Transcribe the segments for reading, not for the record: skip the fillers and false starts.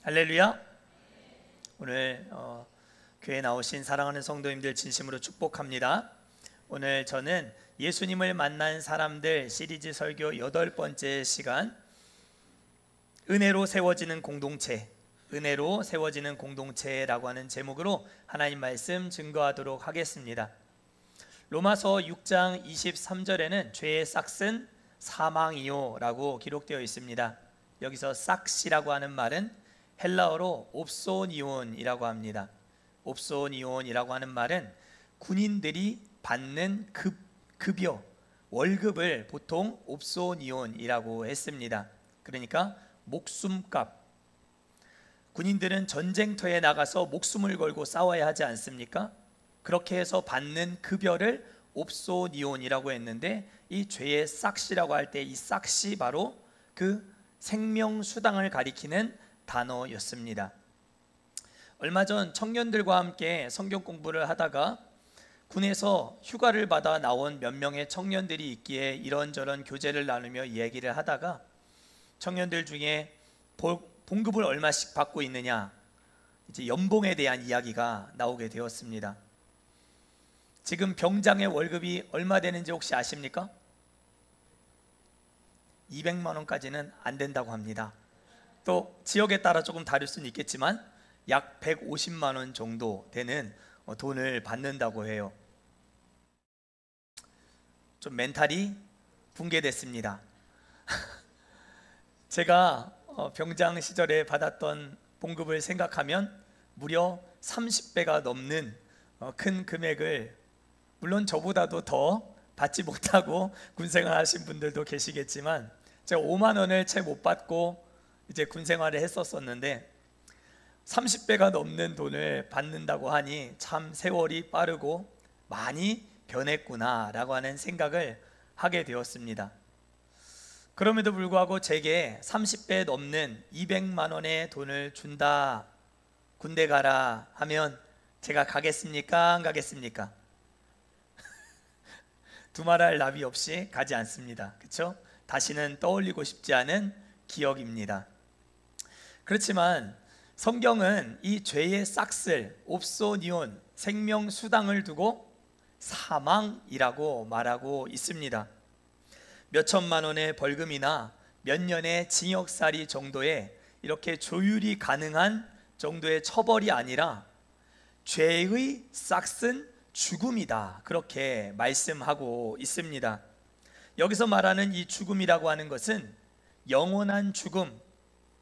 할렐루야. 오늘 교회에 나오신 사랑하는 성도님들 진심으로 축복합니다. 오늘 저는 예수님을 만난 사람들 시리즈 설교 8번째 시간, 은혜로 세워지는 공동체, 은혜로 세워지는 공동체라고 하는 제목으로 하나님 말씀 증거하도록 하겠습니다. 로마서 6장 23절에는 죄의 싹은 사망이요 라고 기록되어 있습니다. 여기서 싹이라고 하는 말은 헬라어로 옵소니온이라고 합니다. 옵소니온이라고 하는 말은 군인들이 받는 급여, 월급을 보통 옵소니온이라고 했습니다. 그러니까 목숨값. 군인들은 전쟁터에 나가서 목숨을 걸고 싸워야 하지 않습니까? 그렇게 해서 받는 급여를 옵소니온이라고 했는데, 이 죄의 싹이라고 할 때 이 싹이 바로 그 생명수당을 가리키는 단어였습니다. 얼마 전 청년들과 함께 성경 공부를 하다가 군에서 휴가를 받아 나온 몇 명의 청년들이 있기에 이런저런 교제를 나누며 얘기를 하다가 청년들 중에 봉급을 얼마씩 받고 있느냐, 이제 연봉에 대한 이야기가 나오게 되었습니다. 지금 병장의 월급이 얼마 되는지 혹시 아십니까? 200만 원까지는 안 된다고 합니다. 또 지역에 따라 조금 다를 수는 있겠지만 약 150만 원 정도 되는 돈을 받는다고 해요. 좀 멘탈이 붕괴됐습니다. 제가 병장 시절에 받았던 봉급을 생각하면 무려 30배가 넘는 큰 금액을, 물론 저보다도 더 받지 못하고 군생활 하신 분들도 계시겠지만 제가 5만 원을 채 못 받고 이제 군생활을 했었었는데 30배가 넘는 돈을 받는다고 하니 참 세월이 빠르고 많이 변했구나 라고 하는 생각을 하게 되었습니다. 그럼에도 불구하고 제게 30배 넘는 200만 원의 돈을 준다, 군대 가라 하면 제가 가겠습니까? 안 가겠습니까? 두말할 나위 없이 가지 않습니다. 그렇죠? 다시는 떠올리고 싶지 않은 기억입니다. 그렇지만 성경은 이 죄의 싹을, 옵소니온, 생명수당을 두고 사망이라고 말하고 있습니다. 몇 천만 원의 벌금이나 몇 년의 징역살이 정도의 이렇게 조율이 가능한 정도의 처벌이 아니라 죄의 싹은 죽음이다, 그렇게 말씀하고 있습니다. 여기서 말하는 이 죽음이라고 하는 것은 영원한 죽음,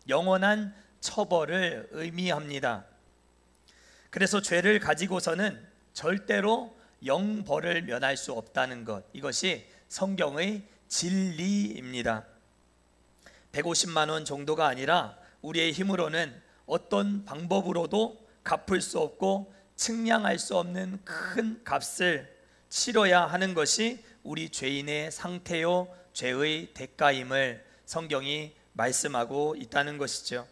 영원한 처벌을 의미합니다. 그래서 죄를 가지고서는 절대로 영벌을 면할 수 없다는 것, 이것이 성경의 진리입니다. 150만 원 정도가 아니라 우리의 힘으로는 어떤 방법으로도 갚을 수 없고 측량할 수 없는 큰 값을 치러야 하는 것이 우리 죄인의 상태요, 죄의 대가임을 성경이 말씀하고 있다는 것이죠.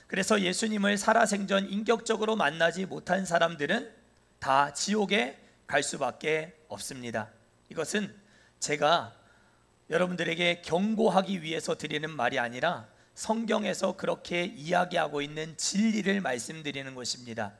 그래서 예수님을 살아생전 인격적으로 만나지 못한 사람들은 다 지옥에 갈 수밖에 없습니다. 이것은 제가 여러분들에게 경고하기 위해서 드리는 말이 아니라 성경에서 그렇게 이야기하고 있는 진리를 말씀드리는 것입니다.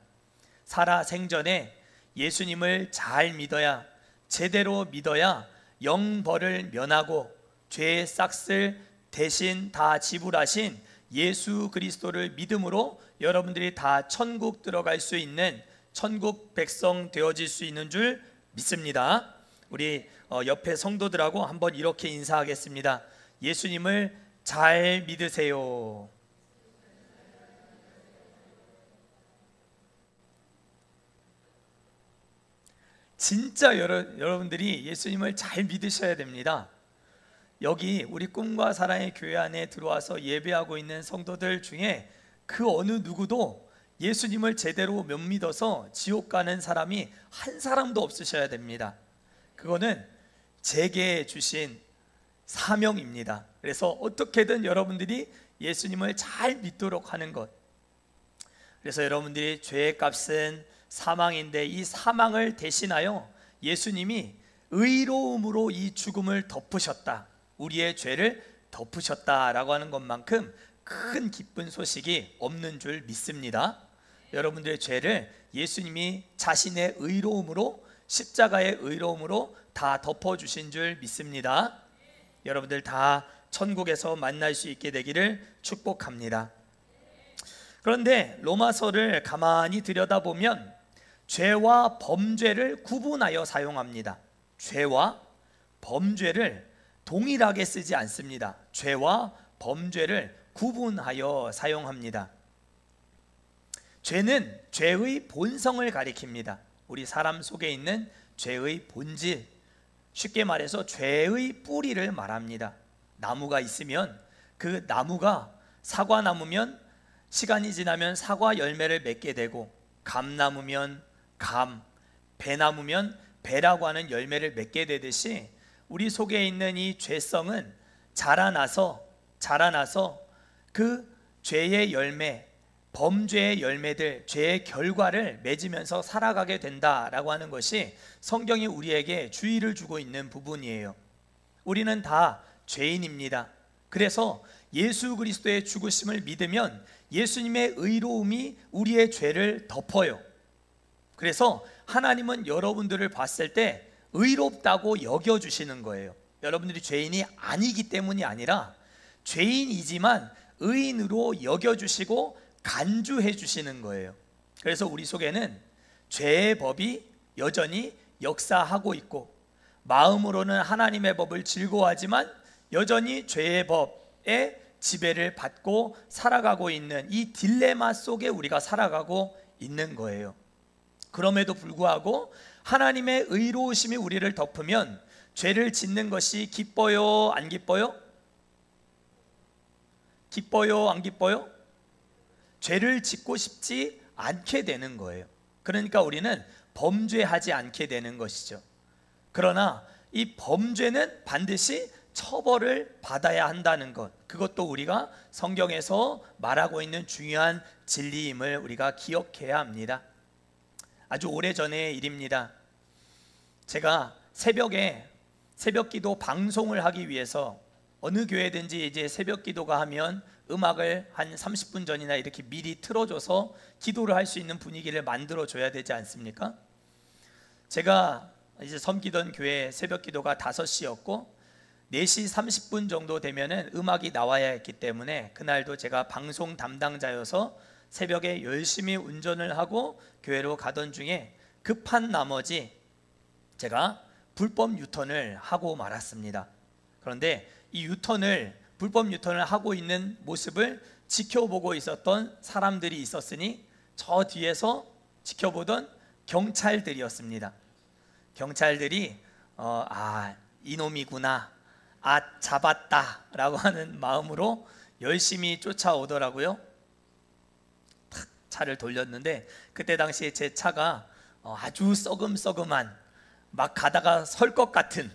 살아생전에 예수님을 잘 믿어야, 제대로 믿어야 영벌을 면하고 죄의 싹을 대신 다 지불하신 예수 그리스도를 믿음으로 여러분들이 다 천국 들어갈 수 있는 천국 백성 되어질 수 있는 줄 믿습니다. 우리 옆에 성도들하고 한번 이렇게 인사하겠습니다. 예수님을 잘 믿으세요. 진짜 여러분들이 예수님을 잘 믿으셔야 됩니다. 여기 우리 꿈과 사랑의 교회 안에 들어와서 예배하고 있는 성도들 중에 그 어느 누구도 예수님을 제대로 못 믿어서 지옥 가는 사람이 한 사람도 없으셔야 됩니다. 그거는 제게 주신 사명입니다. 그래서 어떻게든 여러분들이 예수님을 잘 믿도록 하는 것. 그래서 여러분들이 죄의 값은 사망인데 이 사망을 대신하여 예수님이 의로움으로 이 죽음을 덮으셨다, 우리의 죄를 덮으셨다라고 하는 것만큼 큰 기쁜 소식이 없는 줄 믿습니다. 여러분들의 죄를 예수님이 자신의 의로움으로, 십자가의 의로움으로 다 덮어주신 줄 믿습니다. 여러분들 다 천국에서 만날 수 있게 되기를 축복합니다. 그런데 로마서를 가만히 들여다보면 죄와 범죄를 구분하여 사용합니다. 죄와 범죄를 동일하게 쓰지 않습니다. 죄와 범죄를 구분하여 사용합니다. 죄는 죄의 본성을 가리킵니다. 우리 사람 속에 있는 죄의 본질, 쉽게 말해서 죄의 뿌리를 말합니다. 나무가 있으면 그 나무가 사과나무면 시간이 지나면 사과 열매를 맺게 되고, 감나무면 감, 배나무면 배라고 하는 열매를 맺게 되듯이 우리 속에 있는 이 죄성은 자라나서 그 죄의 열매, 범죄의 열매들, 죄의 결과를 맺으면서 살아가게 된다라고 하는 것이 성경이 우리에게 주의를 주고 있는 부분이에요. 우리는 다 죄인입니다. 그래서 예수 그리스도의 죽으심을 믿으면 예수님의 의로움이 우리의 죄를 덮어요. 그래서 하나님은 여러분들을 봤을 때 의롭다고 여겨주시는 거예요. 여러분들이 죄인이 아니기 때문이 아니라 죄인이지만 의인으로 여겨주시고 간주해 주시는 거예요. 그래서 우리 속에는 죄의 법이 여전히 역사하고 있고, 마음으로는 하나님의 법을 즐거워하지만 여전히 죄의 법에 지배를 받고 살아가고 있는 이 딜레마 속에 우리가 살아가고 있는 거예요. 그럼에도 불구하고 하나님의 의로우심이 우리를 덮으면 죄를 짓는 것이 기뻐요, 안 기뻐요? 기뻐요, 안 기뻐요? 죄를 짓고 싶지 않게 되는 거예요. 그러니까 우리는 범죄하지 않게 되는 것이죠. 그러나 이 범죄는 반드시 처벌을 받아야 한다는 것, 그것도 우리가 성경에서 말하고 있는 중요한 진리임을 우리가 기억해야 합니다. 아주 오래전의 일입니다. 제가 새벽에 새벽기도 방송을 하기 위해서 어느 교회든지 이제 새벽기도가 하면 음악을 한 30분 전이나 이렇게 미리 틀어줘서 기도를 할 수 있는 분위기를 만들어줘야 되지 않습니까? 제가 이제 섬기던 교회 새벽기도가 5시였고 4시 30분 정도 되면은 음악이 나와야 했기 때문에 그날도 제가 방송 담당자여서 새벽에 열심히 운전을 하고 교회로 가던 중에 급한 나머지 제가 불법 유턴을 하고 말았습니다. 그런데 이 불법 유턴을 하고 있는 모습을 지켜보고 있었던 사람들이 있었으니 저 뒤에서 지켜보던 경찰들이었습니다. 경찰들이 이놈이구나, 잡았다 라고 하는 마음으로 열심히 쫓아오더라고요. 탁 차를 돌렸는데 그때 당시에 제 차가 아주 썩음썩음한, 막 가다가 설 것 같은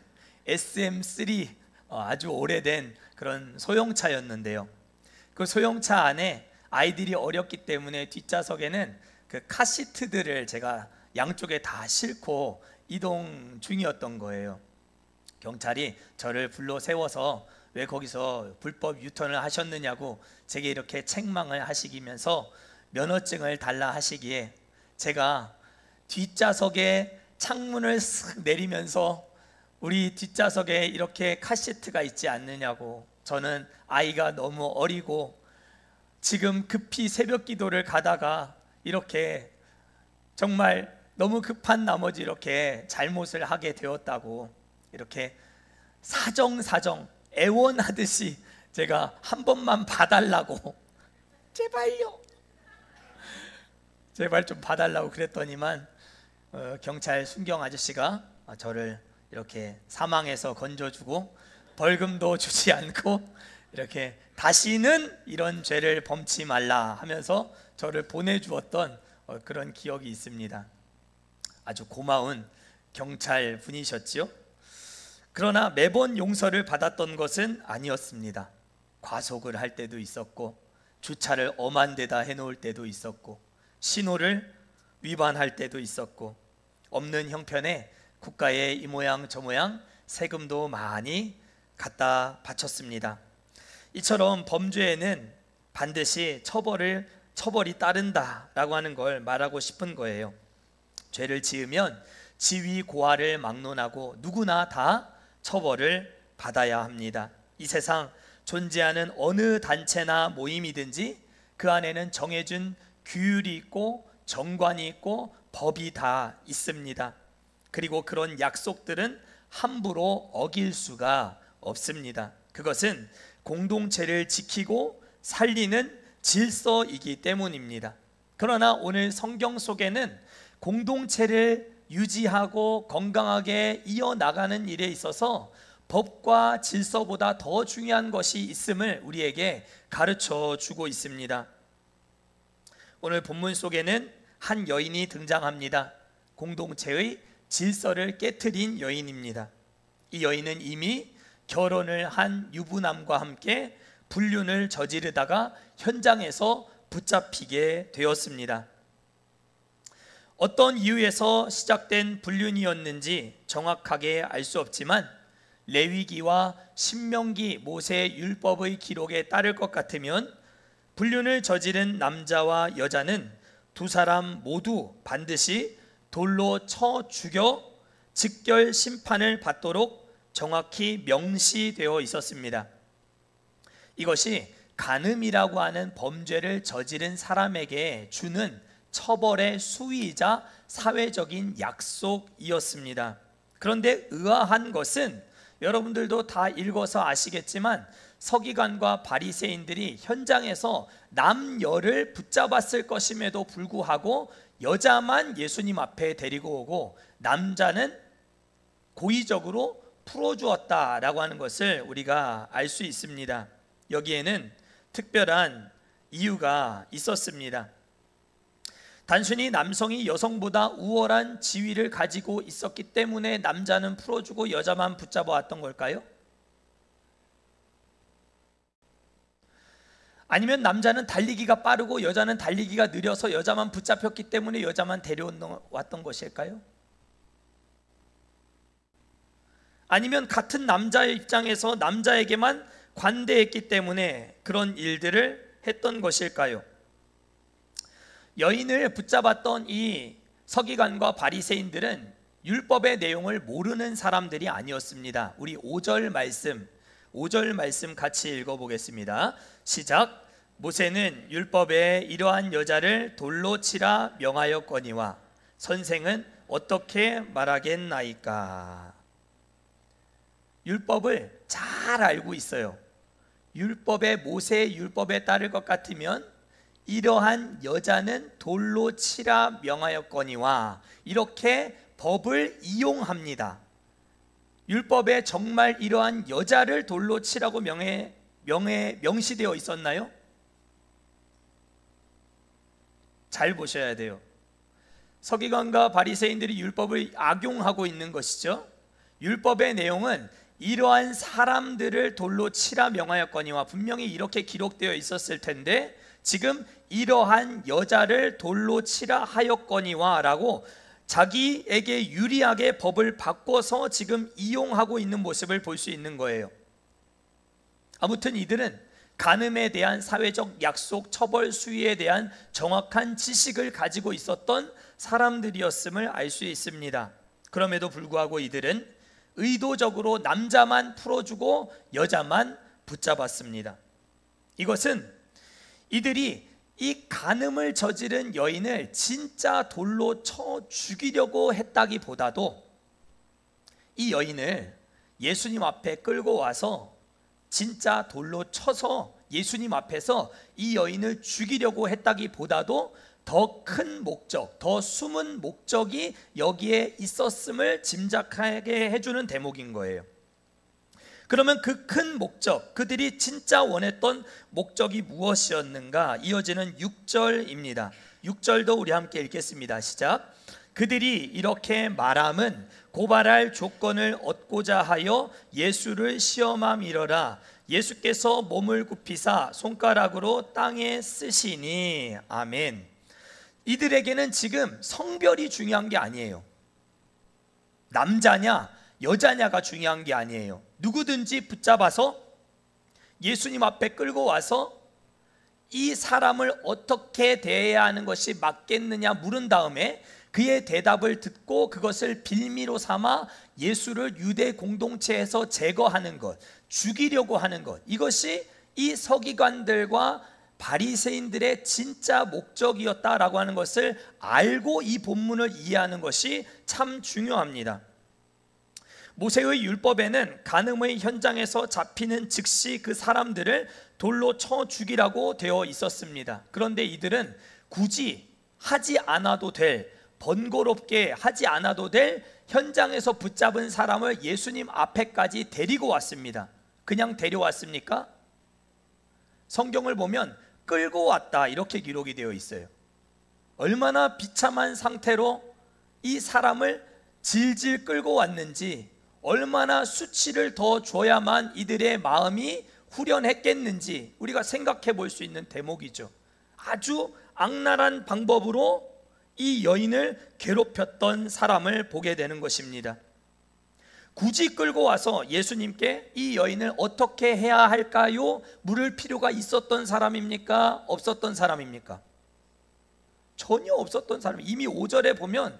SM3 아주 오래된 그런 소형차였는데요. 그 소형차 안에 아이들이 어렸기 때문에 뒷좌석에는 그 카시트들을 제가 양쪽에 다 싣고 이동 중이었던 거예요. 경찰이 저를 불러 세워서 왜 거기서 불법 유턴을 하셨느냐고 제게 이렇게 책망을 하시면서 면허증을 달라 하시기에 제가 뒷좌석에 창문을 쓱 내리면서 우리 뒷좌석에 이렇게 카시트가 있지 않느냐고, 저는 아이가 너무 어리고 지금 급히 새벽 기도를 가다가 이렇게 정말 너무 급한 나머지 이렇게 잘못을 하게 되었다고, 이렇게 사정사정 애원하듯이 제가 한 번만 봐달라고, 제발요, 제발 좀 봐달라고 그랬더니만 경찰 순경 아저씨가 저를 이렇게 사망에서 건져주고 벌금도 주지 않고 이렇게 다시는 이런 죄를 범치 말라 하면서 저를 보내주었던 그런 기억이 있습니다. 아주 고마운 경찰 분이셨지요. 그러나 매번 용서를 받았던 것은 아니었습니다. 과속을 할 때도 있었고, 주차를 엄한 데다 해놓을 때도 있었고, 신호를 위반할 때도 있었고, 없는 형편에 국가에 이 모양 저 모양 세금도 많이 갖다 바쳤습니다. 이처럼 범죄에는 반드시 처벌이 따른다라고 하는 걸 말하고 싶은 거예요. 죄를 지으면 지위 고하를 막론하고 누구나 다 처벌을 받아야 합니다. 이 세상 존재하는 어느 단체나 모임이든지 그 안에는 정해진 규율이 있고 정관이 있고 법이 다 있습니다. 그리고 그런 약속들은 함부로 어길 수가 없습니다. 그것은 공동체를 지키고 살리는 질서이기 때문입니다. 그러나 오늘 성경 속에는 공동체를 유지하고 건강하게 이어나가는 일에 있어서 법과 질서보다 더 중요한 것이 있음을 우리에게 가르쳐 주고 있습니다. 오늘 본문 속에는 한 여인이 등장합니다. 공동체의 질서를 깨트린 여인입니다. 이 여인은 이미 결혼을 한 유부남과 함께 불륜을 저지르다가 현장에서 붙잡히게 되었습니다. 어떤 이유에서 시작된 불륜이었는지 정확하게 알 수 없지만 레위기와 신명기 모세의 율법의 기록에 따를 것 같으면 불륜을 저지른 남자와 여자는 두 사람 모두 반드시 돌로 쳐 죽여 즉결 심판을 받도록 정확히 명시되어 있었습니다. 이것이 간음이라고 하는 범죄를 저지른 사람에게 주는 처벌의 수위이자 사회적인 약속이었습니다. 그런데 의아한 것은 여러분들도 다 읽어서 아시겠지만 서기관과 바리새인들이 현장에서 남녀를 붙잡았을 것임에도 불구하고 여자만 예수님 앞에 데리고 오고 남자는 고의적으로 풀어주었다라고 하는 것을 우리가 알 수 있습니다. 여기에는 특별한 이유가 있었습니다. 단순히 남성이 여성보다 우월한 지위를 가지고 있었기 때문에 남자는 풀어주고 여자만 붙잡아 왔던 걸까요? 아니면 남자는 달리기가 빠르고 여자는 달리기가 느려서 여자만 붙잡혔기 때문에 여자만 데려왔던 것일까요? 아니면 같은 남자의 입장에서 남자에게만 관대했기 때문에 그런 일들을 했던 것일까요? 여인을 붙잡았던 이 서기관과 바리새인들은 율법의 내용을 모르는 사람들이 아니었습니다. 우리 5절 말씀 같이 읽어보겠습니다. 시작. 모세는 율법에 이러한 여자를 돌로 치라 명하였거니와 선생은 어떻게 말하겠나이까. 율법을 잘 알고 있어요. 율법의 모세의 율법에 따를 것 같으면 이러한 여자는 돌로 치라 명하였거니와 이렇게 법을 이용합니다. 율법에 정말 이러한 여자를 돌로 치라고 명시되어 있었나요? 잘 보셔야 돼요. 서기관과 바리새인들이 율법을 악용하고 있는 것이죠. 율법의 내용은 이러한 사람들을 돌로 치라 명하였거니와 분명히 이렇게 기록되어 있었을 텐데 지금 이러한 여자를 돌로 치라 하였거니와 라고 자기에게 유리하게 법을 바꿔서 지금 이용하고 있는 모습을 볼 수 있는 거예요. 아무튼 이들은 간음에 대한 사회적 약속, 처벌 수위에 대한 정확한 지식을 가지고 있었던 사람들이었음을 알 수 있습니다. 그럼에도 불구하고 이들은 의도적으로 남자만 풀어주고 여자만 붙잡았습니다. 이것은 이들이 이 간음을 저지른 여인을 진짜 돌로 쳐 죽이려고 했다기보다도 이 여인을 예수님 앞에 끌고 와서 진짜 돌로 쳐서 예수님 앞에서 이 여인을 죽이려고 했다기보다도 더 큰 목적, 더 숨은 목적이 여기에 있었음을 짐작하게 해주는 대목인 거예요. 그러면 그 큰 목적, 그들이 진짜 원했던 목적이 무엇이었는가? 이어지는 6절입니다. 6절도 우리 함께 읽겠습니다. 시작. 그들이 이렇게 말함은 고발할 조건을 얻고자 하여 예수를 시험함이러라. 예수께서 몸을 굽히사 손가락으로 땅에 쓰시니. 아멘. 이들에게는 지금 성별이 중요한 게 아니에요. 남자냐 여자냐가 중요한 게 아니에요. 누구든지 붙잡아서 예수님 앞에 끌고 와서 이 사람을 어떻게 대해야 하는 것이 맞겠느냐 물은 다음에 그의 대답을 듣고 그것을 빌미로 삼아 예수를 유대 공동체에서 제거하는 것, 죽이려고 하는 것, 이것이 이 서기관들과 바리새인들의 진짜 목적이었다라고 하는 것을 알고 이 본문을 이해하는 것이 참 중요합니다. 모세의 율법에는 간음의 현장에서 잡히는 즉시 그 사람들을 돌로 쳐 죽이라고 되어 있었습니다. 그런데 이들은 굳이 하지 않아도 될, 번거롭게 하지 않아도 될 현장에서 붙잡은 사람을 예수님 앞에까지 데리고 왔습니다. 그냥 데려왔습니까? 성경을 보면 끌고 왔다 이렇게 기록이 되어 있어요. 얼마나 비참한 상태로 이 사람을 질질 끌고 왔는지, 얼마나 수치를 더 줘야만 이들의 마음이 후련했겠는지 우리가 생각해 볼 수 있는 대목이죠. 아주 악랄한 방법으로 이 여인을 괴롭혔던 사람을 보게 되는 것입니다. 굳이 끌고 와서 예수님께 이 여인을 어떻게 해야 할까요? 물을 필요가 있었던 사람입니까? 없었던 사람입니까? 전혀 없었던 사람. 이미 5절에 보면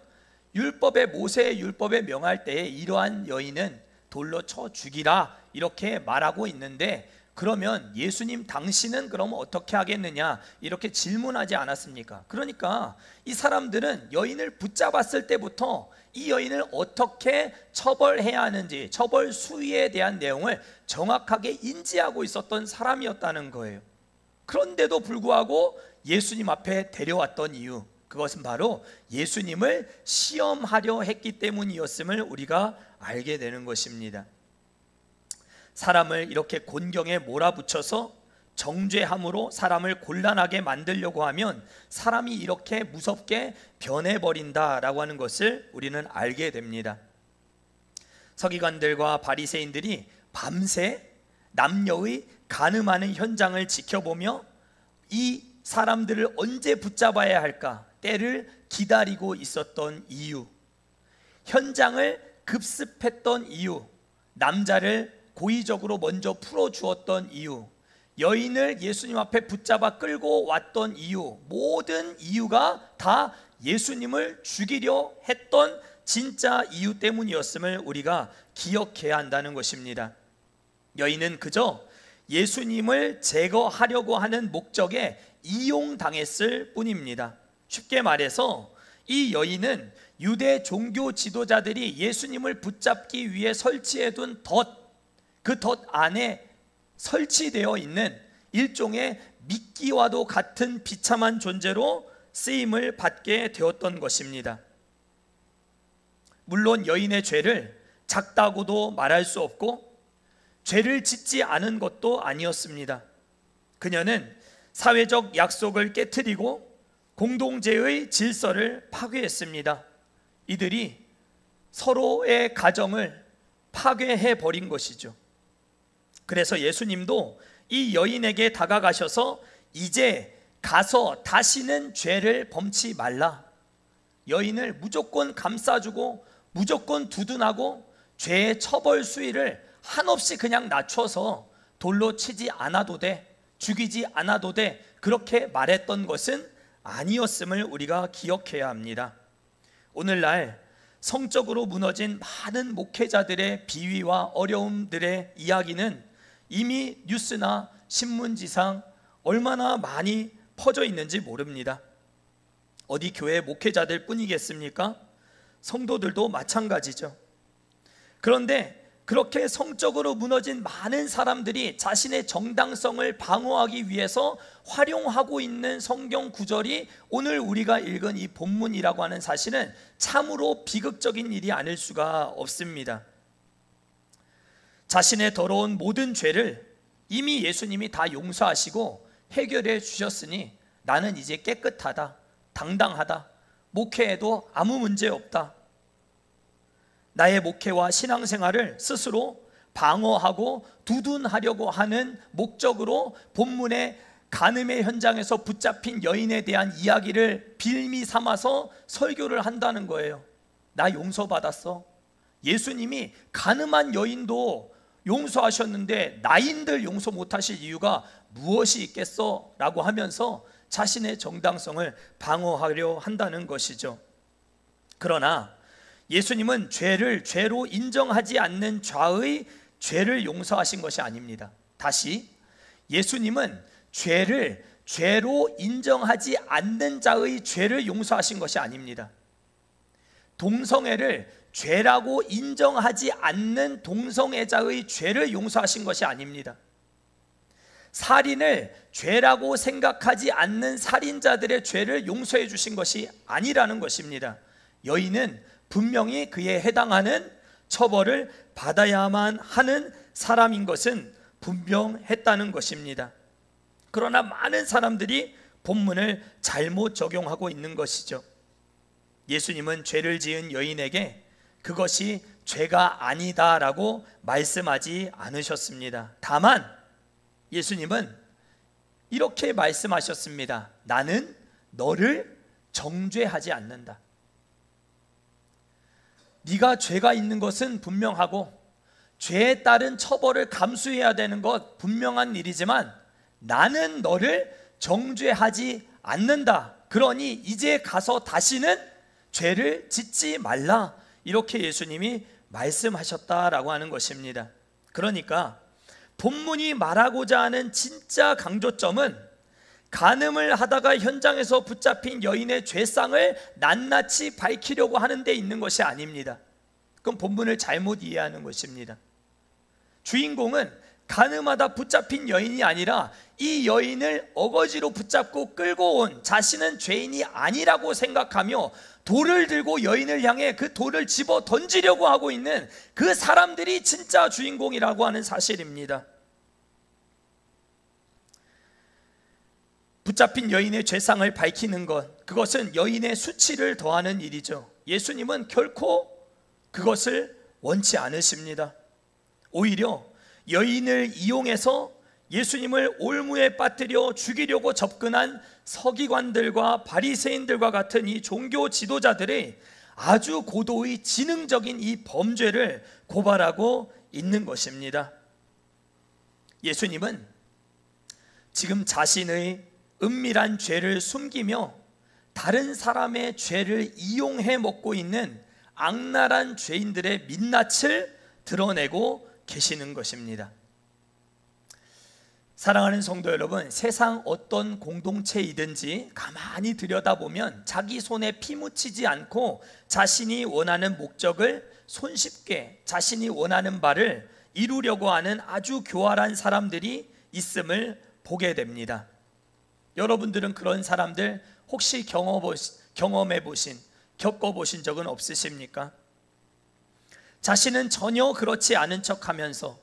모세의 율법에 명할 때에 이러한 여인은 돌로 쳐 죽이라 이렇게 말하고 있는데, 그러면 예수님 당신은 그럼 어떻게 하겠느냐 이렇게 질문하지 않았습니까? 그러니까 이 사람들은 여인을 붙잡았을 때부터 이 여인을 어떻게 처벌해야 하는지, 처벌 수위에 대한 내용을 정확하게 인지하고 있었던 사람이었다는 거예요. 그런데도 불구하고 예수님 앞에 데려왔던 이유, 그것은 바로 예수님을 시험하려 했기 때문이었음을 우리가 알게 되는 것입니다. 사람을 이렇게 곤경에 몰아붙여서 정죄함으로 사람을 곤란하게 만들려고 하면 사람이 이렇게 무섭게 변해버린다라고 하는 것을 우리는 알게 됩니다. 서기관들과 바리새인들이 밤새 남녀의 간음하는 현장을 지켜보며 이 사람들을 언제 붙잡아야 할까 때를 기다리고 있었던 이유, 현장을 급습했던 이유, 남자를 고의적으로 먼저 풀어주었던 이유, 여인을 예수님 앞에 붙잡아 끌고 왔던 이유, 모든 이유가 다 예수님을 죽이려 했던 진짜 이유 때문이었음을 우리가 기억해야 한다는 것입니다. 여인은 그저 예수님을 제거하려고 하는 목적에 이용당했을 뿐입니다. 쉽게 말해서 이 여인은 유대 종교 지도자들이 예수님을 붙잡기 위해 설치해둔 그 덫 안에 설치되어 있는 일종의 미끼와도 같은 비참한 존재로 쓰임을 받게 되었던 것입니다. 물론 여인의 죄를 작다고도 말할 수 없고 죄를 짓지 않은 것도 아니었습니다. 그녀는 사회적 약속을 깨트리고 공동체의 질서를 파괴했습니다. 이들이 서로의 가정을 파괴해 버린 것이죠. 그래서 예수님도 이 여인에게 다가가셔서 이제 가서 다시는 죄를 범치 말라, 여인을 무조건 감싸주고 무조건 두둔하고 죄의 처벌 수위를 한없이 그냥 낮춰서 돌로 치지 않아도 돼, 죽이지 않아도 돼, 그렇게 말했던 것은 아니었음을 우리가 기억해야 합니다. 오늘날 성적으로 무너진 많은 목회자들의 비위와 어려움들의 이야기는 이미 뉴스나 신문지상 얼마나 많이 퍼져 있는지 모릅니다. 어디 교회 목회자들 뿐이겠습니까? 성도들도 마찬가지죠. 그런데 그렇게 성적으로 무너진 많은 사람들이 자신의 정당성을 방어하기 위해서 활용하고 있는 성경 구절이 오늘 우리가 읽은 이 본문이라고 하는 사실은 참으로 비극적인 일이 아닐 수가 없습니다. 자신의 더러운 모든 죄를 이미 예수님이 다 용서하시고 해결해 주셨으니 나는 이제 깨끗하다, 당당하다, 목회에도 아무 문제 없다, 나의 목회와 신앙생활을 스스로 방어하고 두둔하려고 하는 목적으로 본문의 간음의 현장에서 붙잡힌 여인에 대한 이야기를 빌미 삼아서 설교를 한다는 거예요. 나 용서받았어. 예수님이 간음한 여인도 용서하셨는데 나인들 용서 못하실 이유가 무엇이 있겠어? 라고 하면서 자신의 정당성을 방어하려 한다는 것이죠. 그러나 예수님은 죄를 죄로 인정하지 않는 자의 죄를 용서하신 것이 아닙니다. 다시, 예수님은 죄를 죄로 인정하지 않는 자의 죄를 용서하신 것이 아닙니다. 동성애를 죄라고 인정하지 않는 동성애자의 죄를 용서하신 것이 아닙니다. 살인을 죄라고 생각하지 않는 살인자들의 죄를 용서해 주신 것이 아니라는 것입니다. 여인은 분명히 그에 해당하는 처벌을 받아야만 하는 사람인 것은 분명했다는 것입니다. 그러나 많은 사람들이 본문을 잘못 적용하고 있는 것이죠. 예수님은 죄를 지은 여인에게 그것이 죄가 아니다라고 말씀하지 않으셨습니다. 다만 예수님은 이렇게 말씀하셨습니다. 나는 너를 정죄하지 않는다. 네가 죄가 있는 것은 분명하고 죄에 따른 처벌을 감수해야 되는 것 분명한 일이지만 나는 너를 정죄하지 않는다. 그러니 이제 가서 다시는 죄를 짓지 말라. 이렇게 예수님이 말씀하셨다라고 하는 것입니다. 그러니까 본문이 말하고자 하는 진짜 강조점은 간음을 하다가 현장에서 붙잡힌 여인의 죄상을 낱낱이 밝히려고 하는 데 있는 것이 아닙니다. 그건 본문을 잘못 이해하는 것입니다. 주인공은 간음하다 붙잡힌 여인이 아니라 이 여인을 어거지로 붙잡고 끌고 온 자신은 죄인이 아니라고 생각하며 돌을 들고 여인을 향해 그 돌을 집어 던지려고 하고 있는 그 사람들이 진짜 주인공이라고 하는 사실입니다. 붙잡힌 여인의 죄상을 밝히는 것, 그것은 여인의 수치를 더하는 일이죠. 예수님은 결코 그것을 원치 않으십니다. 오히려 여인을 이용해서 예수님을 올무에 빠뜨려 죽이려고 접근한 서기관들과 바리새인들과 같은 이 종교 지도자들의 아주 고도의 지능적인 이 범죄를 고발하고 있는 것입니다. 예수님은 지금 자신의 은밀한 죄를 숨기며 다른 사람의 죄를 이용해 먹고 있는 악랄한 죄인들의 민낯을 드러내고 계시는 것입니다. 사랑하는 성도 여러분, 세상 어떤 공동체이든지 가만히 들여다보면 자기 손에 피 묻히지 않고 자신이 원하는 목적을 손쉽게 자신이 원하는 바를 이루려고 하는 아주 교활한 사람들이 있음을 보게 됩니다. 여러분들은 그런 사람들 혹시 경험해 보신, 겪어보신 적은 없으십니까? 자신은 전혀 그렇지 않은 척하면서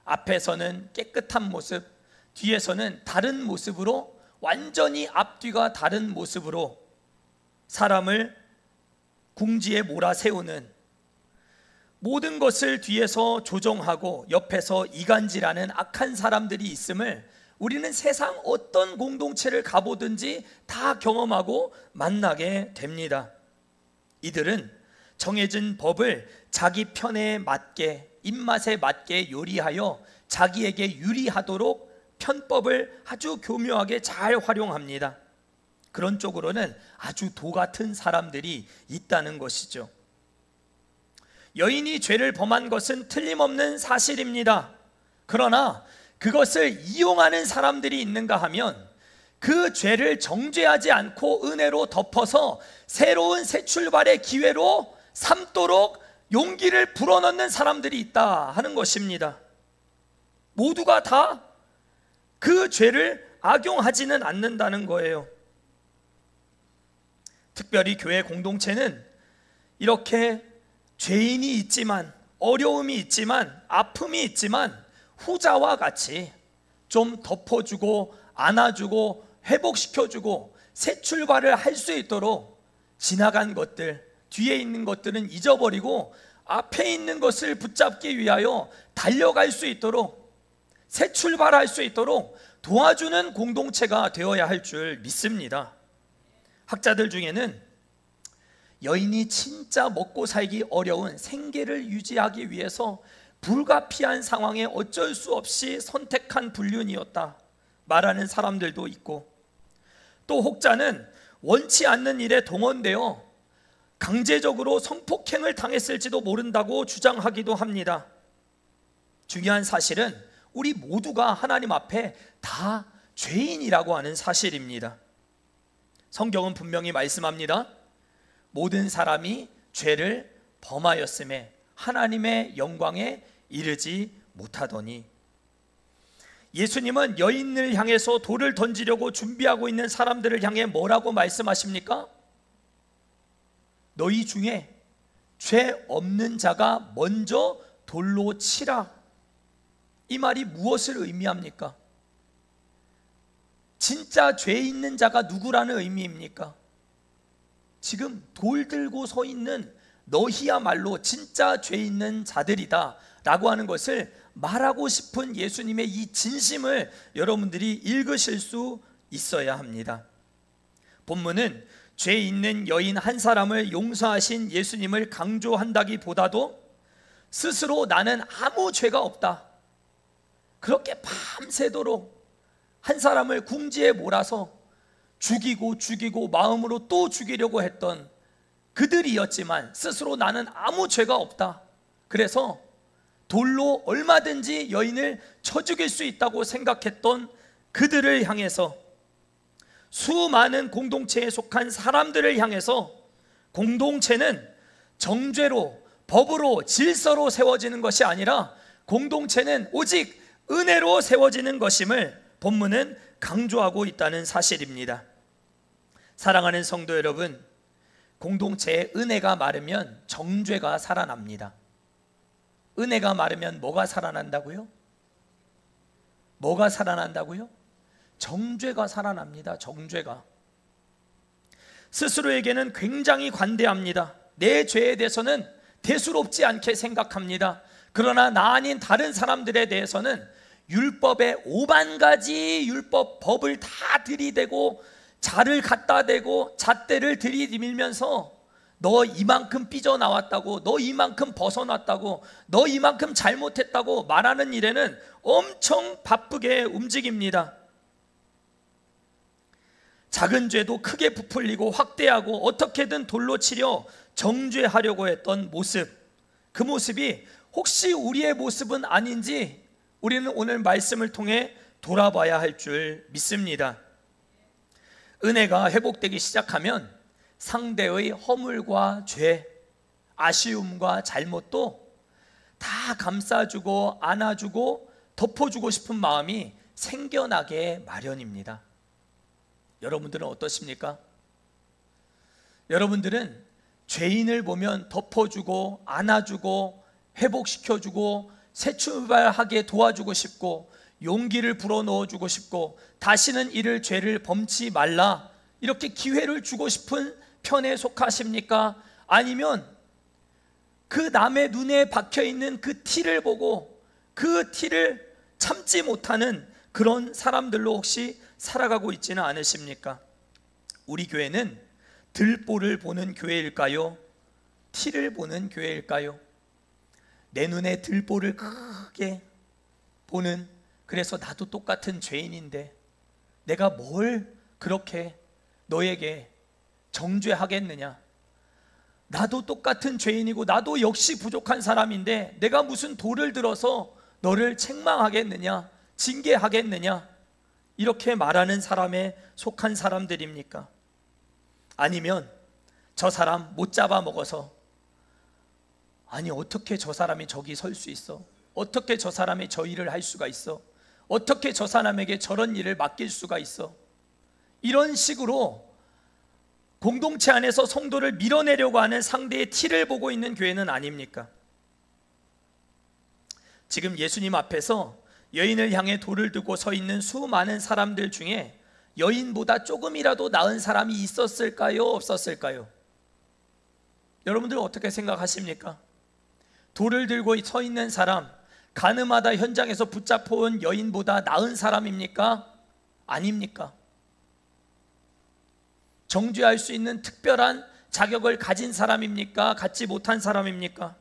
앞에서는 깨끗한 모습, 뒤에서는 다른 모습으로, 완전히 앞뒤가 다른 모습으로 사람을 궁지에 몰아세우는, 모든 것을 뒤에서 조종하고 옆에서 이간질하는 악한 사람들이 있음을 우리는 세상 어떤 공동체를 가보든지 다 경험하고 만나게 됩니다. 이들은 정해진 법을 자기 편에 맞게, 입맛에 맞게 요리하여 자기에게 유리하도록 편법을 아주 교묘하게 잘 활용합니다. 그런 쪽으로는 아주 도 같은 사람들이 있다는 것이죠. 여인이 죄를 범한 것은 틀림없는 사실입니다. 그러나 그것을 이용하는 사람들이 있는가 하면 그 죄를 정죄하지 않고 은혜로 덮어서 새로운 새 출발의 기회로 삼도록 용기를 불어넣는 사람들이 있다 하는 것입니다. 모두가 다 그 죄를 악용하지는 않는다는 거예요. 특별히 교회 공동체는 이렇게 죄인이 있지만, 어려움이 있지만, 아픔이 있지만 후자와 같이 좀 덮어주고 안아주고 회복시켜주고 새 출발을 할 수 있도록 지나간 것들, 뒤에 있는 것들은 잊어버리고 앞에 있는 것을 붙잡기 위하여 달려갈 수 있도록, 새 출발할 수 있도록 도와주는 공동체가 되어야 할 줄 믿습니다. 학자들 중에는 여인이 진짜 먹고 살기 어려운 생계를 유지하기 위해서 불가피한 상황에 어쩔 수 없이 선택한 불륜이었다 말하는 사람들도 있고, 또 혹자는 원치 않는 일에 동원되어 강제적으로 성폭행을 당했을지도 모른다고 주장하기도 합니다. 중요한 사실은 우리 모두가 하나님 앞에 다 죄인이라고 하는 사실입니다. 성경은 분명히 말씀합니다. 모든 사람이 죄를 범하였음에 하나님의 영광에 이르지 못하더니. 예수님은 여인을 향해서 돌을 던지려고 준비하고 있는 사람들을 향해 뭐라고 말씀하십니까? 너희 중에 죄 없는 자가 먼저 돌로 치라. 이 말이 무엇을 의미합니까? 진짜 죄 있는 자가 누구라는 의미입니까? 지금 돌 들고 서 있는 너희야말로 진짜 죄 있는 자들이다 라고 하는 것을 말하고 싶은 예수님의 이 진심을 여러분들이 읽으실 수 있어야 합니다. 본문은 죄 있는 여인 한 사람을 용서하신 예수님을 강조한다기보다도 스스로 나는 아무 죄가 없다, 그렇게 밤새도록 한 사람을 궁지에 몰아서 죽이고 마음으로 또 죽이려고 했던 그들이었지만 스스로 나는 아무 죄가 없다, 그래서 돌로 얼마든지 여인을 쳐 죽일 수 있다고 생각했던 그들을 향해서, 수많은 공동체에 속한 사람들을 향해서 공동체는 정죄로, 법으로, 질서로 세워지는 것이 아니라 공동체는 오직 은혜로 세워지는 것임을 본문은 강조하고 있다는 사실입니다. 사랑하는 성도 여러분, 공동체에 은혜가 마르면 정죄가 살아납니다. 은혜가 마르면 뭐가 살아난다고요? 뭐가 살아난다고요? 정죄가 살아납니다. 정죄가. 스스로에게는 굉장히 관대합니다. 내 죄에 대해서는 대수롭지 않게 생각합니다. 그러나 나 아닌 다른 사람들에 대해서는 율법의 5만 가지 율법 법을 다 들이대고 자를 갖다 대고 잣대를 들이밀면서 너 이만큼 삐져나왔다고, 너 이만큼 벗어났다고, 너 이만큼 잘못했다고 말하는 일에는 엄청 바쁘게 움직입니다. 작은 죄도 크게 부풀리고 확대하고 어떻게든 돌로 치려 정죄하려고 했던 모습, 그 모습이 혹시 우리의 모습은 아닌지 우리는 오늘 말씀을 통해 돌아봐야 할 줄 믿습니다. 은혜가 회복되기 시작하면 상대의 허물과 죄, 아쉬움과 잘못도 다 감싸주고 안아주고 덮어주고 싶은 마음이 생겨나게 마련입니다. 여러분들은 어떠십니까? 여러분들은 죄인을 보면 덮어주고 안아주고 회복시켜주고 새 출발하게 도와주고 싶고 용기를 불어넣어주고 싶고 다시는 이를 죄를 범치 말라, 이렇게 기회를 주고 싶은 편에 속하십니까? 아니면 그 남의 눈에 박혀있는 그 티를 보고 그 티를 참지 못하는 그런 사람들로 혹시 살아가고 있지는 않으십니까? 우리 교회는 들보를 보는 교회일까요? 티를 보는 교회일까요? 내 눈에 들보를 크게 보는, 그래서 나도 똑같은 죄인인데 내가 뭘 그렇게 너에게 정죄하겠느냐, 나도 똑같은 죄인이고 나도 역시 부족한 사람인데 내가 무슨 돌을 들어서 너를 책망하겠느냐, 징계하겠느냐, 이렇게 말하는 사람에 속한 사람들입니까? 아니면 저 사람 못 잡아먹어서, 아니 어떻게 저 사람이 저기 설 수 있어? 어떻게 저 사람이 저 일을 할 수가 있어? 어떻게 저 사람에게 저런 일을 맡길 수가 있어? 이런 식으로 공동체 안에서 성도를 밀어내려고 하는 상대의 티를 보고 있는 교회는 아닙니까? 지금 예수님 앞에서 여인을 향해 돌을 들고 서 있는 수많은 사람들 중에 여인보다 조금이라도 나은 사람이 있었을까요? 없었을까요? 여러분들은 어떻게 생각하십니까? 돌을 들고 서 있는 사람, 가늠하다 현장에서 붙잡혀온 여인보다 나은 사람입니까? 아닙니까? 정죄할 수 있는 특별한 자격을 가진 사람입니까? 갖지 못한 사람입니까?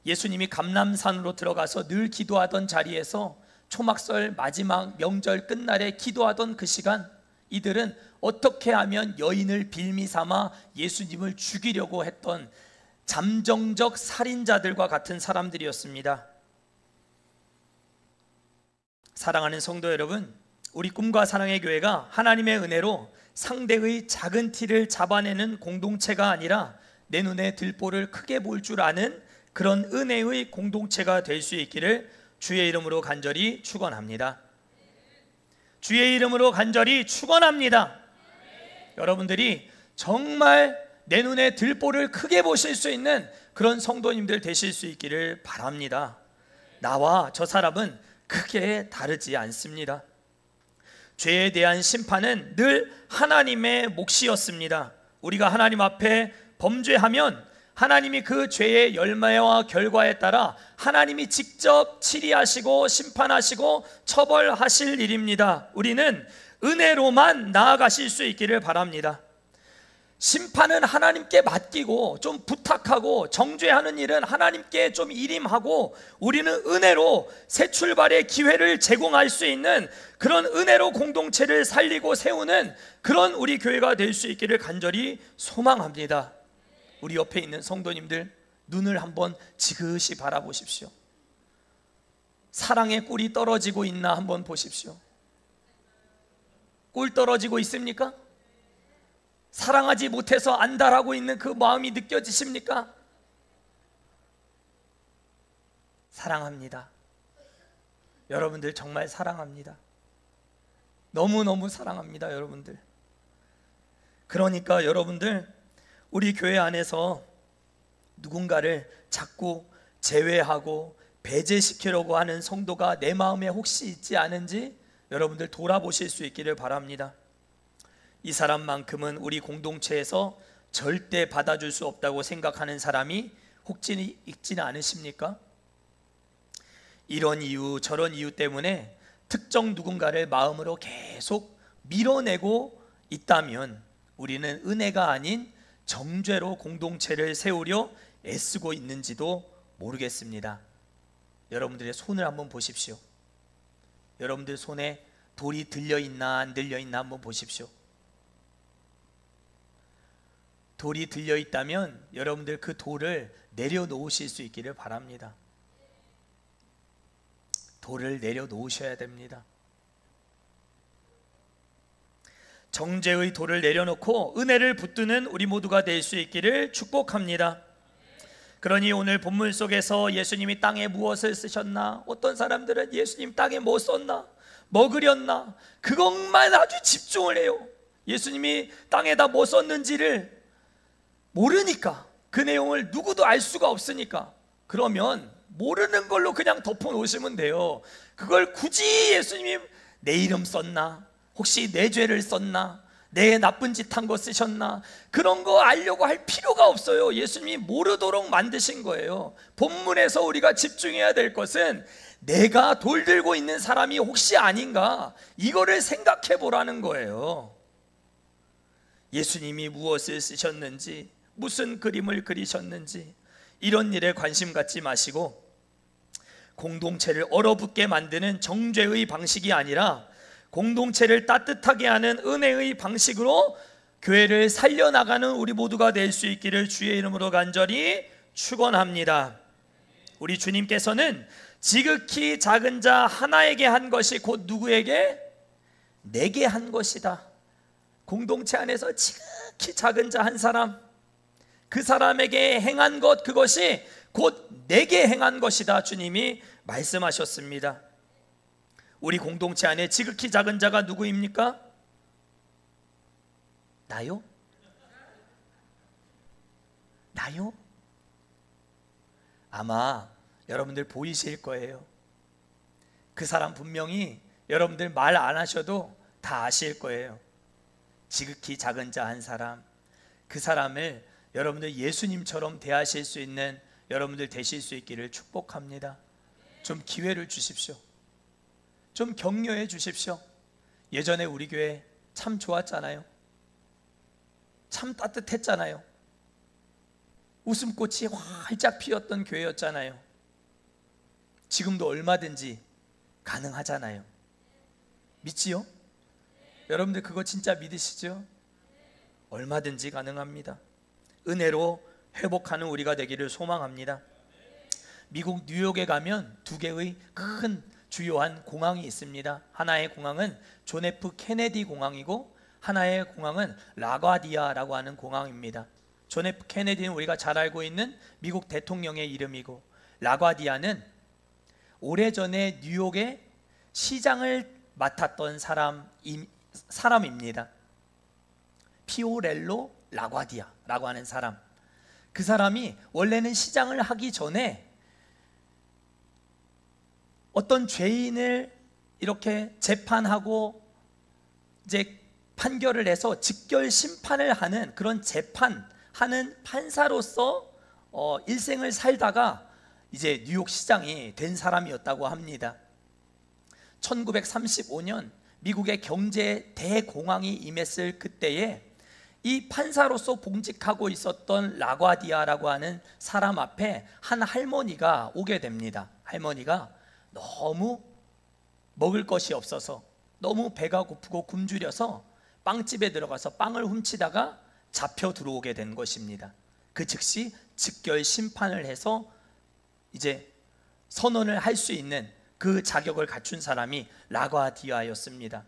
예수님이 감람산으로 들어가서 늘 기도하던 자리에서 초막설 마지막 명절 끝날에 기도하던 그 시간, 이들은 어떻게 하면 여인을 빌미 삼아 예수님을 죽이려고 했던 잠정적 살인자들과 같은 사람들이었습니다. 사랑하는 성도 여러분, 우리 꿈과 사랑의 교회가 하나님의 은혜로 상대의 작은 티를 잡아내는 공동체가 아니라 내 눈에 들보를 크게 볼 줄 아는 그런 은혜의 공동체가 될 수 있기를 주의 이름으로 간절히 축원합니다. 주의 이름으로 간절히 축원합니다. 여러분들이 정말 내 눈에 들보를 크게 보실 수 있는 그런 성도님들 되실 수 있기를 바랍니다. 나와 저 사람은 크게 다르지 않습니다. 죄에 대한 심판은 늘 하나님의 몫이었습니다. 우리가 하나님 앞에 범죄하면 하나님이 그 죄의 열매와 결과에 따라 하나님이 직접 치리하시고 심판하시고 처벌하실 일입니다. 우리는 은혜로만 나아가실 수 있기를 바랍니다. 심판은 하나님께 맡기고 좀 부탁하고 정죄하는 일은 하나님께 좀 일임하고 우리는 은혜로 새 출발의 기회를 제공할 수 있는 그런 은혜로 공동체를 살리고 세우는 그런 우리 교회가 될 수 있기를 간절히 소망합니다. 우리 옆에 있는 성도님들 눈을 한번 지그시 바라보십시오. 사랑의 꿀이 떨어지고 있나 한번 보십시오. 꿀 떨어지고 있습니까? 사랑하지 못해서 안달하고 있는 그 마음이 느껴지십니까? 사랑합니다. 여러분들 정말 사랑합니다. 너무너무 사랑합니다, 여러분들. 그러니까 여러분들, 우리 교회 안에서 누군가를 자꾸 제외하고 배제시키려고 하는 성도가 내 마음에 혹시 있지 않은지 여러분들 돌아보실 수 있기를 바랍니다. 이 사람만큼은 우리 공동체에서 절대 받아줄 수 없다고 생각하는 사람이 혹시 있지는 않으십니까? 이런 이유 저런 이유 때문에 특정 누군가를 마음으로 계속 밀어내고 있다면 우리는 은혜가 아닌 정죄로 공동체를 세우려 애쓰고 있는지도 모르겠습니다. 여러분들의 손을 한번 보십시오. 여러분들 손에 돌이 들려있나 안 들려있나 한번 보십시오. 돌이 들려있다면 여러분들 그 돌을 내려놓으실 수 있기를 바랍니다. 돌을 내려놓으셔야 됩니다. 정죄의 돌을 내려놓고 은혜를 붙드는 우리 모두가 될 수 있기를 축복합니다. 그러니 오늘 본문 속에서 예수님이 땅에 무엇을 쓰셨나, 어떤 사람들은 예수님 땅에 뭐 썼나, 뭐 그렸나, 그것만 아주 집중을 해요. 예수님이 땅에다 뭐 썼는지를 모르니까, 그 내용을 누구도 알 수가 없으니까, 그러면 모르는 걸로 그냥 덮어놓으시면 돼요. 그걸 굳이 예수님이 내 이름 썼나, 혹시 내 죄를 썼나, 내 나쁜 짓 한 거 쓰셨나, 그런 거 알려고 할 필요가 없어요. 예수님이 모르도록 만드신 거예요. 본문에서 우리가 집중해야 될 것은 내가 돌 들고 있는 사람이 혹시 아닌가, 이거를 생각해 보라는 거예요. 예수님이 무엇을 쓰셨는지, 무슨 그림을 그리셨는지 이런 일에 관심 갖지 마시고 공동체를 얼어붙게 만드는 정죄의 방식이 아니라 공동체를 따뜻하게 하는 은혜의 방식으로 교회를 살려나가는 우리 모두가 될 수 있기를 주의 이름으로 간절히 축원합니다. 우리 주님께서는 지극히 작은 자 하나에게 한 것이 곧 누구에게? 내게 한 것이다. 공동체 안에서 지극히 작은 자 한 사람, 그 사람에게 행한 것, 그것이 곧 내게 행한 것이다. 주님이 말씀하셨습니다. 우리 공동체 안에 지극히 작은 자가 누구입니까? 나요? 나요? 아마 여러분들 보이실 거예요. 그 사람 분명히 여러분들 말 안 하셔도 다 아실 거예요. 지극히 작은 자 한 사람, 그 사람을 여러분들 예수님처럼 대하실 수 있는 여러분들 되실 수 있기를 축복합니다. 좀 기회를 주십시오. 좀 격려해 주십시오. 예전에 우리 교회 참 좋았잖아요. 참 따뜻했잖아요. 웃음꽃이 활짝 피었던 교회였잖아요. 지금도 얼마든지 가능하잖아요. 믿지요? 여러분들 그거 진짜 믿으시죠? 얼마든지 가능합니다. 은혜로 회복하는 우리가 되기를 소망합니다. 미국 뉴욕에 가면 두 개의 큰 주요한 공항이 있습니다. 하나의 공항은 존 F 케네디 공항이고 하나의 공항은 라과디아라고 하는 공항입니다. 존 F 케네디는 우리가 잘 알고 있는 미국 대통령의 이름이고, 라과디아는 오래전에 뉴욕의 시장을 맡았던 사람입니다. 피오렐로 라과디아라고 하는 사람. 그 사람이 원래는 시장을 하기 전에 어떤 죄인을 이렇게 재판하고 이제 판결을 해서 직결 심판을 하는 그런 재판하는 판사로서 일생을 살다가 이제 뉴욕 시장이 된 사람이었다고 합니다. 1935년 미국의 경제 대공황이 임했을 그때에 이 판사로서 봉직하고 있었던 라과디아라고 하는 사람 앞에 한 할머니가 오게 됩니다. 할머니가 너무 먹을 것이 없어서 너무 배가 고프고 굶주려서 빵집에 들어가서 빵을 훔치다가 잡혀 들어오게 된 것입니다. 그 즉시 직결 심판을 해서 이제 선언을 할 수 있는 그 자격을 갖춘 사람이 라과디아였습니다.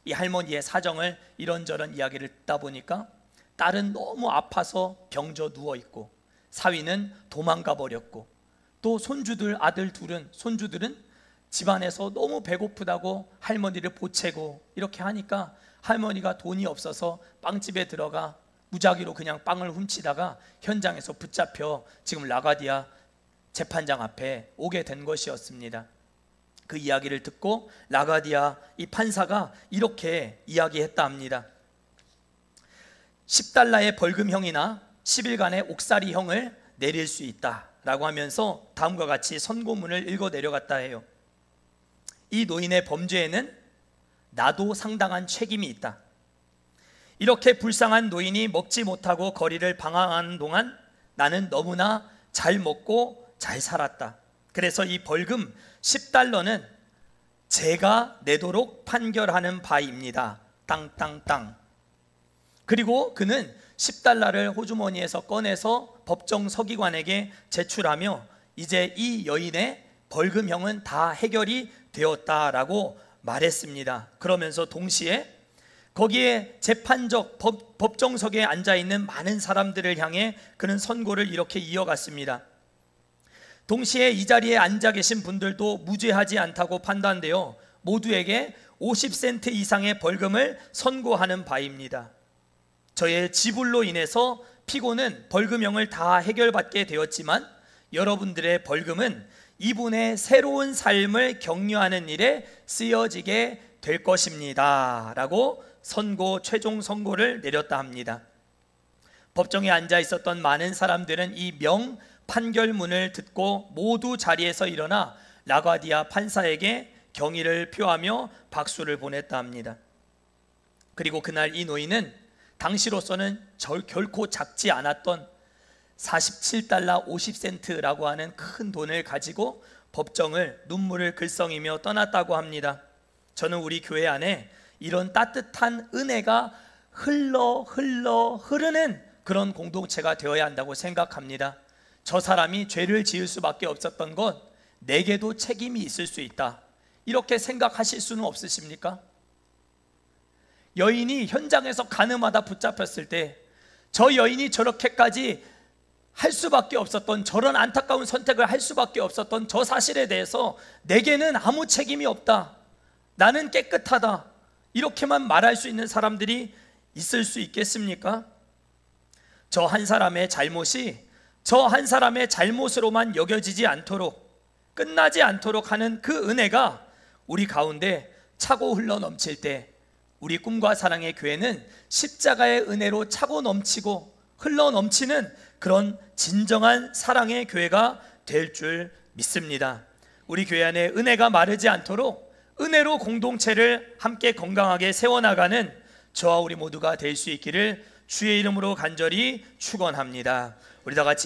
이 할머니의 사정을 이런저런 이야기를 듣다 보니까 딸은 너무 아파서 병져 누워있고, 사위는 도망가 버렸고, 또 아들 둘은, 손주들은 집안에서 너무 배고프다고 할머니를 보채고 이렇게 하니까 할머니가 돈이 없어서 빵집에 들어가 무작위로 그냥 빵을 훔치다가 현장에서 붙잡혀 지금 라과디아 재판장 앞에 오게 된 것이었습니다. 그 이야기를 듣고 라과디아 이 판사가 이렇게 이야기했다 합니다. 10달러의 벌금형이나 10일간의 옥살이형을 내릴 수 있다 라고 하면서 다음과 같이 선고문을 읽어 내려갔다 해요. 이 노인의 범죄에는 나도 상당한 책임이 있다. 이렇게 불쌍한 노인이 먹지 못하고 거리를 방황하는 동안 나는 너무나 잘 먹고 잘 살았다. 그래서 이 벌금 10달러는 제가 내도록 판결하는 바입니다. 땅땅땅. 그리고 그는 10달러를 호주머니에서 꺼내서 법정 서기관에게 제출하며 이제 이 여인의 벌금형은 다 해결이 되었다라고 말했습니다. 그러면서 동시에 거기에 재판적 법정석에 앉아있는 많은 사람들을 향해 그는 선고를 이렇게 이어갔습니다. 동시에 이 자리에 앉아 계신 분들도 무죄하지 않다고 판단되어 모두에게 50센트 이상의 벌금을 선고하는 바입니다. 저의 지불로 인해서 피고는 벌금형을 다 해결받게 되었지만 여러분들의 벌금은 이분의 새로운 삶을 격려하는 일에 쓰여지게 될 것입니다 라고 최종 선고를 내렸다 합니다. 법정에 앉아 있었던 많은 사람들은 이 판결문을 듣고 모두 자리에서 일어나 라과디아 판사에게 경의를 표하며 박수를 보냈다 합니다. 그리고 그날 이 노인은 당시로서는 결코 작지 않았던 47달러 50센트라고 하는 큰 돈을 가지고 법정을 눈물을 글썽이며 떠났다고 합니다. 저는 우리 교회 안에 이런 따뜻한 은혜가 흐르는 그런 공동체가 되어야 한다고 생각합니다. 저 사람이 죄를 지을 수밖에 없었던 것, 내게도 책임이 있을 수 있다, 이렇게 생각하실 수는 없으십니까? 여인이 현장에서 가늠하다 붙잡혔을 때 저 여인이 저렇게까지 할 수밖에 없었던, 저런 안타까운 선택을 할 수밖에 없었던 저 사실에 대해서 내게는 아무 책임이 없다, 나는 깨끗하다, 이렇게만 말할 수 있는 사람들이 있을 수 있겠습니까? 저 한 사람의 잘못이 저 한 사람의 잘못으로만 여겨지지 않도록, 끝나지 않도록 하는 그 은혜가 우리 가운데 차고 흘러 넘칠 때 우리 꿈과 사랑의 교회는 십자가의 은혜로 차고 넘치고 흘러 넘치는 그런 진정한 사랑의 교회가 될 줄 믿습니다. 우리 교회 안에 은혜가 마르지 않도록 은혜로 공동체를 함께 건강하게 세워나가는 저와 우리 모두가 될 수 있기를 주의 이름으로 간절히 축원합니다. 우리 다 같이